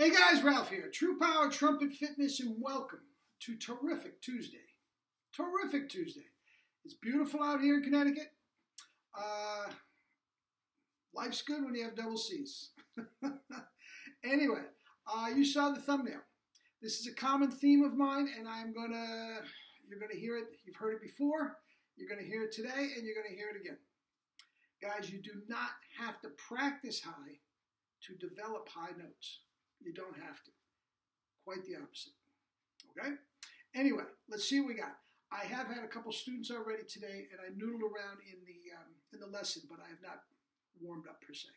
Hey guys, Ralph here. True Power Trumpet Fitness, and welcome to Terrific Tuesday. Terrific Tuesday. It's beautiful out here in Connecticut. Life's good when you have double C's. Anyway, you saw the thumbnail. This is a common theme of mine, and you're gonna hear it. You've heard it before. You're gonna hear it today, and you're gonna hear it again. Guys, you do not have to practice high to develop high notes. You don't have to. Quite the opposite. Okay? Anyway, let's see what we got. I have had a couple students already today, and I noodled around in the lesson, but I have not warmed up per se.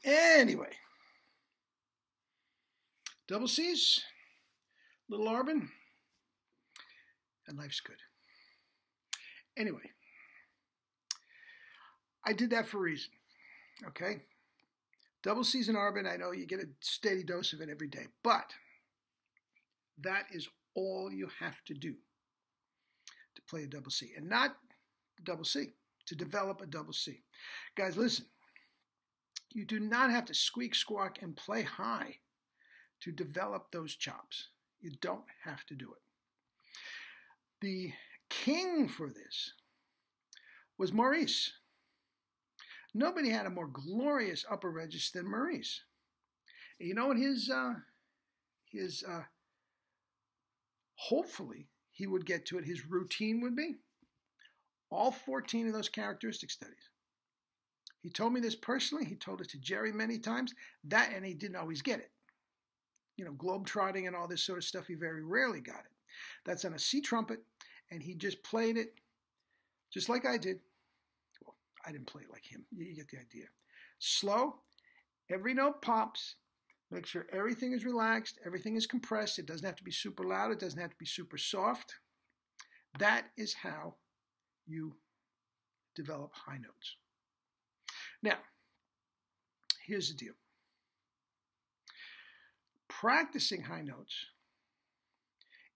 Anyway, double C's, little Arbin, and life's good. Anyway, I did that for a reason, okay? Double C's and Arbin, I know you get a steady dose of it every day, but that is all you have to do to play a double C, and not double C, to develop a double C. Guys, listen. You do not have to squeak, squawk, and play high to develop those chops. You don't have to do it. The king for this was Maurice. Nobody had a more glorious upper register than Maurice. And you know what his hopefully he would get to it, his routine would be? All 14 of those characteristic studies. He told me this personally. He told it to Jerry many times. And he didn't always get it. You know, globetrotting and all this sort of stuff, he very rarely got it. That's on a C trumpet, and he just played it just like I did. Well, I didn't play it like him. You get the idea. Slow. Every note pops. Make sure everything is relaxed. Everything is compressed. It doesn't have to be super loud. It doesn't have to be super soft. That is how you develop high notes. Now, here's the deal. Practicing high notes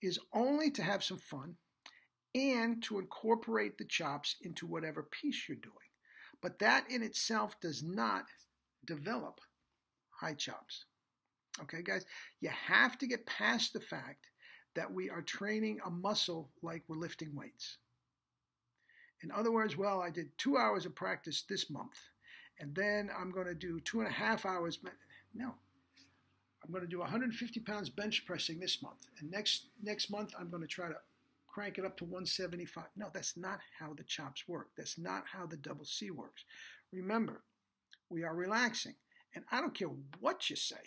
is only to have some fun and to incorporate the chops into whatever piece you're doing. But that in itself does not develop high chops. Okay, guys? You have to get past the fact that we are training a muscle like we're lifting weights. In other words, well, I did 2 hours of practice this month. And then I'm going to do 2.5 hours. No, I'm going to do 150 pounds bench pressing this month. And next month, I'm going to try to crank it up to 175. No, that's not how the chops work. That's not how the double C works. Remember, we are relaxing. And I don't care what you say.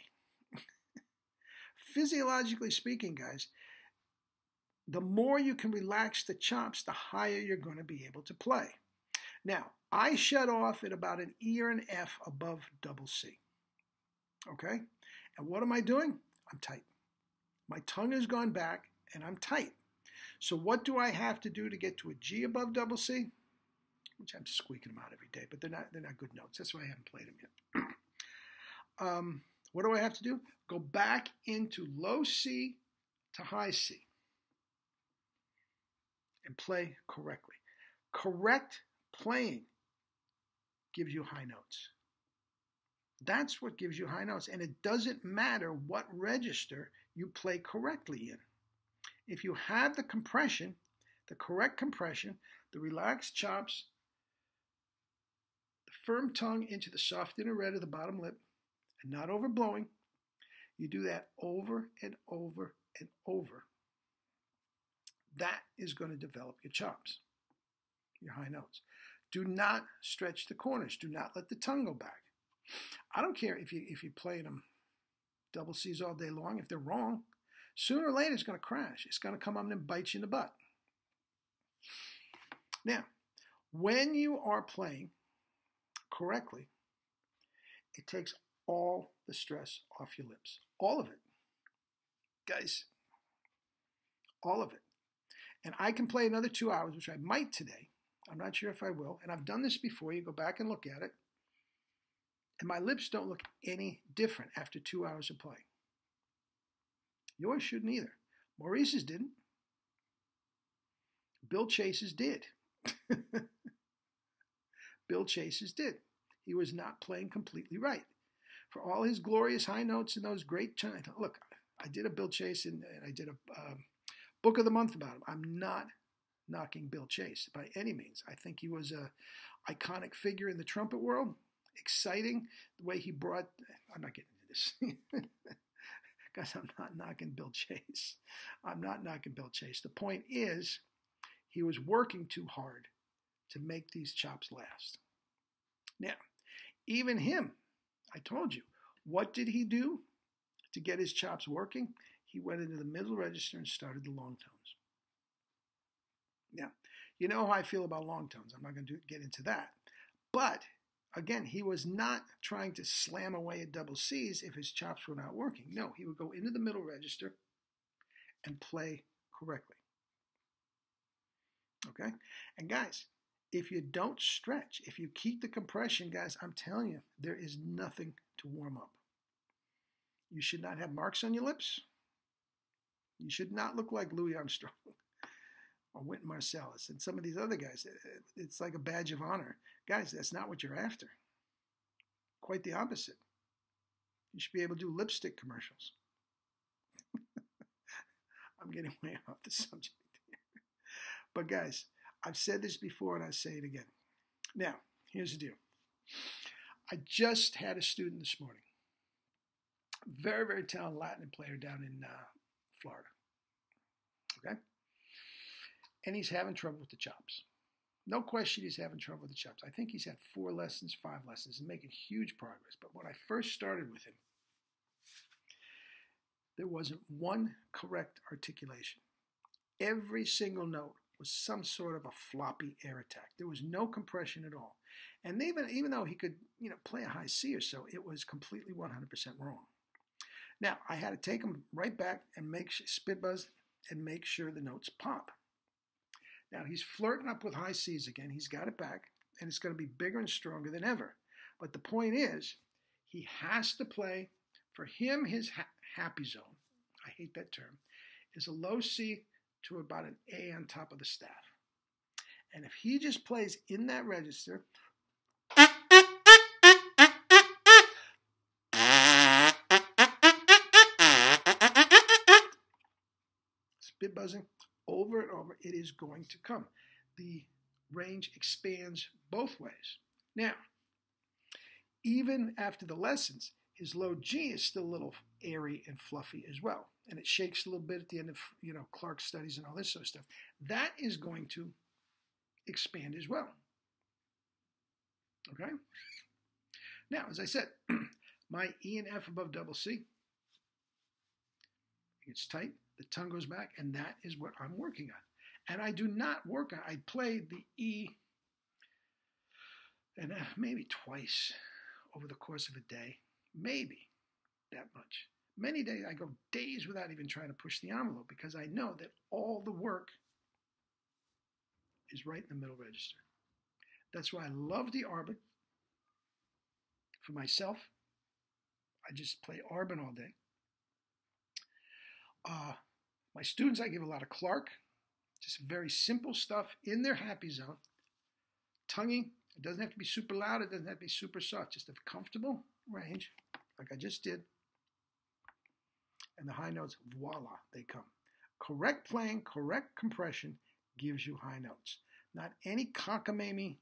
Physiologically speaking, guys, the more you can relax the chops, the higher you're going to be able to play. Now, I shut off at about an E or an F above double C. Okay? And what am I doing? I'm tight. My tongue has gone back, and I'm tight. So what do I have to do to get to a G above double C? Which I'm squeaking them out every day, but they're not good notes. That's why I haven't played them yet. What do I have to do? Go back into low C to high C and play correctly. Correct playing gives you high notes. That's what gives you high notes. And it doesn't matter what register you play correctly in. If you have the compression, the correct compression, the relaxed chops, the firm tongue into the soft inner red of the bottom lip, and not overblowing, you do that over and over and over. is going to develop your chops, your high notes. Do not stretch the corners. Do not let the tongue go back. I don't care if you play them double C's all day long. If they're wrong, sooner or later it's going to crash. It's going to come up and bite you in the butt. Now, when you are playing correctly, it takes all the stress off your lips. All of it. Guys, all of it. And I can play another 2 hours, which I might today. I'm not sure if I will. And I've done this before. You go back and look at it. And my lips don't look any different after 2 hours of playing. Yours shouldn't either. Maurice's didn't. Bill Chase's did. Bill Chase's did. He was not playing completely right. For all his glorious high notes and those great times. Look, I did a Bill Chase and I did a book of the month about him. I'm not knocking Bill Chase by any means. I think he was a iconic figure in the trumpet world. Exciting the way he brought. I'm not getting into this. Guys, I'm not knocking Bill Chase. I'm not knocking Bill Chase. The point is, he was working too hard to make these chops last. Now, even him, I told you, what did he do to get his chops working? He went into the middle register and started the long tones. Now, you know how I feel about long tones. I'm not going to get into that. But, again, he was not trying to slam away at double C's if his chops were not working. No, he would go into the middle register and play correctly. Okay? And guys, if you don't stretch, if you keep the compression, guys, I'm telling you, there is nothing to warm up. You should not have marks on your lips. You should not look like Louis Armstrong or Wynton Marsalis and some of these other guys. It's like a badge of honor. Guys, that's not what you're after. Quite the opposite. You should be able to do lipstick commercials. I'm getting way off the subject here. But guys, I've said this before and I say it again. Now, here's the deal. I just had a student this morning. Very, very talented Latin player down in Florida. Okay? And he's having trouble with the chops. No question he's having trouble with the chops. I think he's had 4 lessons, 5 lessons, and making huge progress. But when I first started with him, there wasn't one correct articulation. Every single note was some sort of a floppy air attack. There was no compression at all. And even though he could, play a high C or so, it was completely 100% wrong. Now, I had to take him right back and spit buzz and make sure the notes pop. Now, he's flirting up with high C's again. He's got it back, and it's going to be bigger and stronger than ever. But the point is, he has to play, for him, his happy zone, I hate that term, is a low C to about an A on top of the staff. And if he just plays in that register, spit buzzing over and over, it is going to come. The range expands both ways. Now, even after the lessons, his low G is still a little airy and fluffy as well. And it shakes a little bit at the end of, Clark's studies and all this sort of stuff. That is going to expand as well. Okay? Now, as I said, my E and F above double C, it's tight, the tongue goes back, and that is what I'm working on. And I do not work on, I play the E and F maybe twice over the course of a day. Maybe that much. Many days, I go days without even trying to push the envelope because I know that all the work is right in the middle register. That's why I love the Arbin. For myself, I just play Arbin all day. My students, I give a lot of Clark. Just very simple stuff in their happy zone. Tonguing, it doesn't have to be super loud. It doesn't have to be super soft. Just a comfortable range, like I just did. And the high notes, voila, they come. Correct playing, correct compression gives you high notes. Not any cockamamie,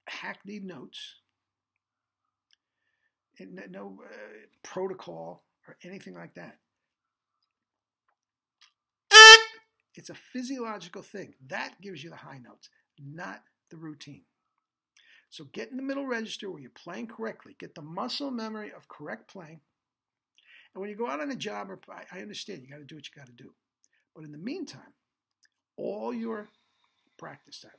hackneyed notes. No protocol or anything like that. It's a physiological thing. That gives you the high notes, not the routine. So get in the middle register where you're playing correctly. Get the muscle memory of correct playing. And when you go out on a job, I understand you got to do what you got to do. But in the meantime, all your practice time,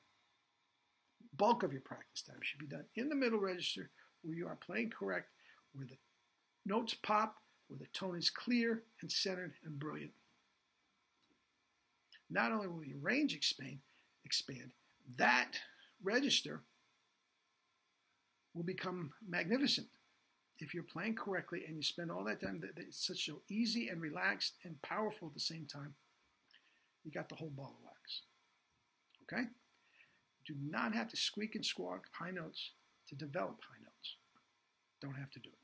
bulk of your practice time should be done in the middle register where you are playing correct, where the notes pop, where the tone is clear and centered and brilliant. Not only will your range expand, that register will become magnificent if you're playing correctly and you spend all that time. It's such so easy and relaxed and powerful at the same time. You got the whole ball of wax. Okay? Do not have to squeak and squawk high notes to develop high notes. Don't have to do it.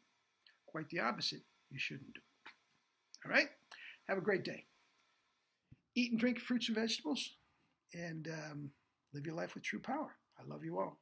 Quite the opposite, you shouldn't do it. All right? Have a great day. Eat and drink fruits and vegetables, and live your life with true power. I love you all.